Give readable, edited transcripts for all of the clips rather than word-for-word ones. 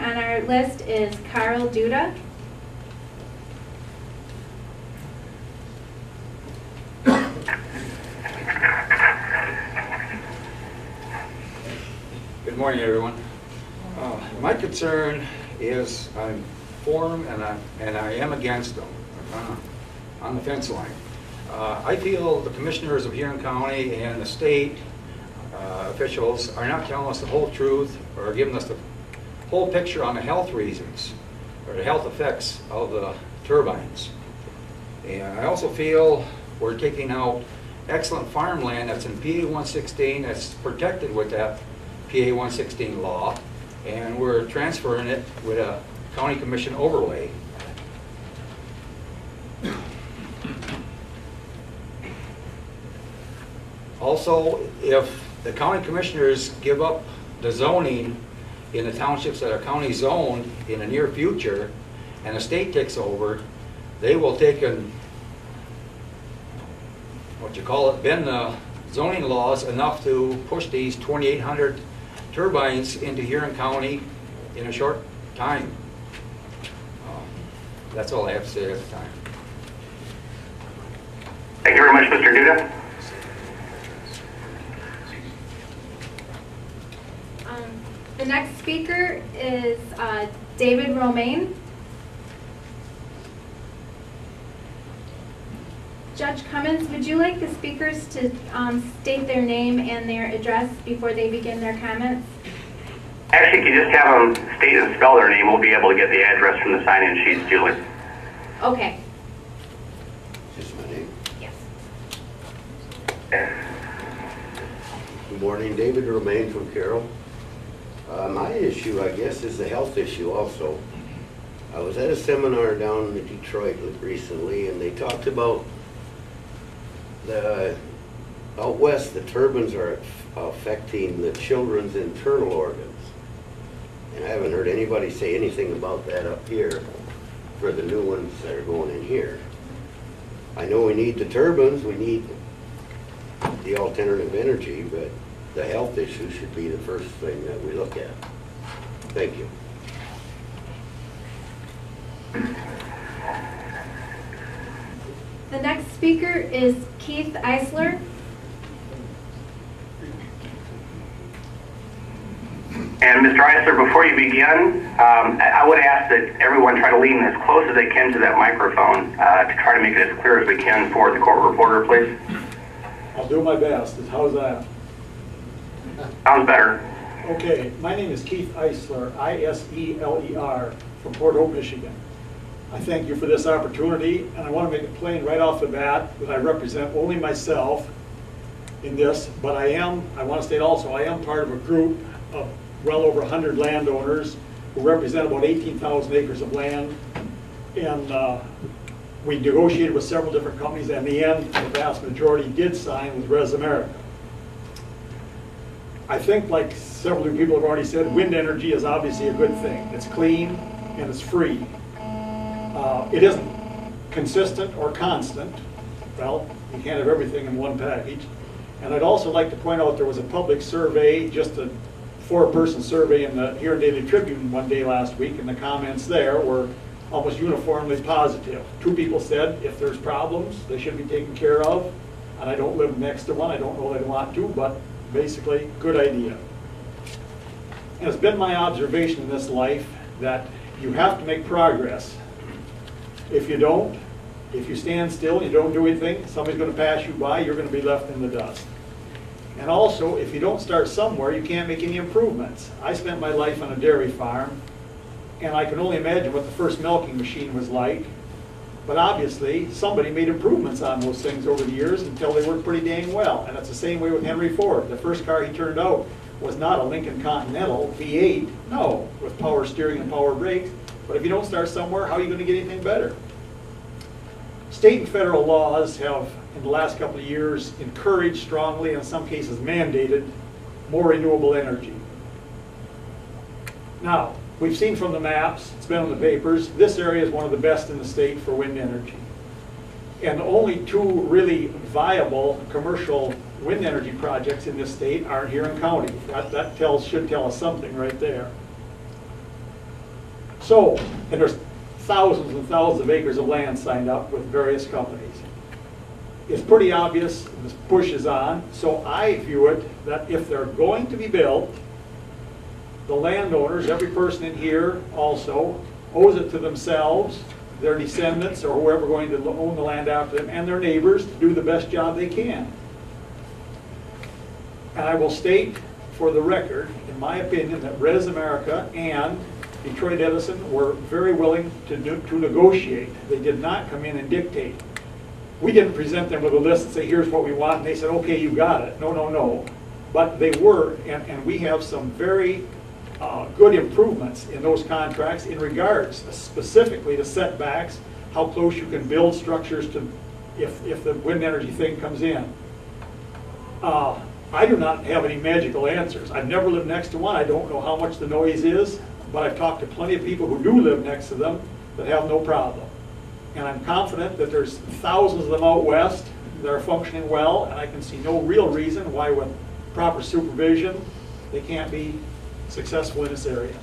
on our list is Caro Duda. Good morning, everyone. My concern is I'm for them and I am against them, on the fence line. I feel the commissioners of Huron County and the state officials are not telling us the whole truth or giving us the whole picture on the health reasons or the health effects of the turbines. And I also feel we're taking out excellent farmland that's in PA 116 that's protected with that PA 116 law, and we're transferring it with a county commission overlay. Also, if the county commissioners give up the zoning in the townships that are county zoned in the near future, and the state takes over, they will take and, bend the zoning laws enough to push these 2,800 turbines into Huron County in a short time. That's all I have to say at the time. Thank you very much, Mr. Duda. The next speaker is David Romain. Judge Cummins, would you like the speakers to state their name and their address before they begin their comments? Actually, if you just have them state and spell their name, we'll be able to get the address from the sign-in sheets, Julie. Okay. Just my name. Yes. Good morning, David Romain from Caro. My issue, I guess, is the health issue also. I was at a seminar down in Detroit recently, and they talked about out west, the turbines are affecting the children's internal organs. And I haven't heard anybody say anything about that up here for the new ones that are going in here. I know we need the turbines, we need the alternative energy, but the health issue should be the first thing that we look at. Thank you. The next speaker is Keith Iseler. And Mr. Iseler, before you begin, I would ask that everyone try to lean as close as they can to that microphone to try to make it as clear as we can for the court reporter, please. I'll do my best. How's that? Sounds better. Okay, my name is Keith Iseler, I-S-E-L-E-R, from Port Hope, Michigan. I thank you for this opportunity, and I want to make it plain right off the bat that I represent only myself in this, but I want to state also, I am part of a group of well over 100 landowners who represent about 18,000 acres of land, and we negotiated with several different companies, and in the end, the vast majority did sign with Res America. I think, like several people have already said, wind energy is obviously a good thing. It's clean and it's free. It isn't consistent or constant. Well, you can't have everything in one package. And I'd also like to point out there was a public survey, just a 4-person survey in the Huron Daily Tribune one day last week, and the comments there were almost uniformly positive. 2 people said if there's problems, they should be taken care of. And I don't live next to one. I don't know that I want to, but basically, good idea. And it's been my observation in this life that you have to make progress. If you don't, if you stand still and you don't do anything, somebody's going to pass you by, you're going to be left in the dust. And also, if you don't start somewhere, you can't make any improvements. I spent my life on a dairy farm, and I can only imagine what the first milking machine was like. But obviously, somebody made improvements on those things over the years until they worked pretty dang well. And it's the same way with Henry Ford. The first car he turned out was not a Lincoln Continental V8, no, with power steering and power brakes. But if you don't start somewhere, how are you going to get anything better? State and federal laws have, in the last couple of years, encouraged strongly, and in some cases mandated, more renewable energy. Now, we've seen from the maps, it's been in the papers, this area is one of the best in the state for wind energy. And only 2 really viable commercial wind energy projects in this state are in Huron County. That should tell us something right there. So, and there's thousands and thousands of acres of land signed up with various companies. It's pretty obvious this push is on, so I view it that if they're going to be built, the landowners, every person in here also, owes it to themselves, their descendants, or whoever going to own the land after them, and their neighbors to do the best job they can. And I will state for the record, in my opinion, that Res America and Detroit Edison were very willing to negotiate. They did not come in and dictate. We didn't present them with a list and say, here's what we want, and they said, okay, you got it. No, no, no. But they were, and we have some very good improvements in those contracts in regards specifically to setbacks, how close you can build structures to if the wind energy thing comes in. I do not have any magical answers. I've never lived next to one. I don't know how much the noise is, but I've talked to plenty of people who do live next to them that have no problem. And I'm confident that there's thousands of them out west that are functioning well, and I can see no real reason why with proper supervision they can't be successful in this area.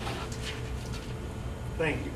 Thank you.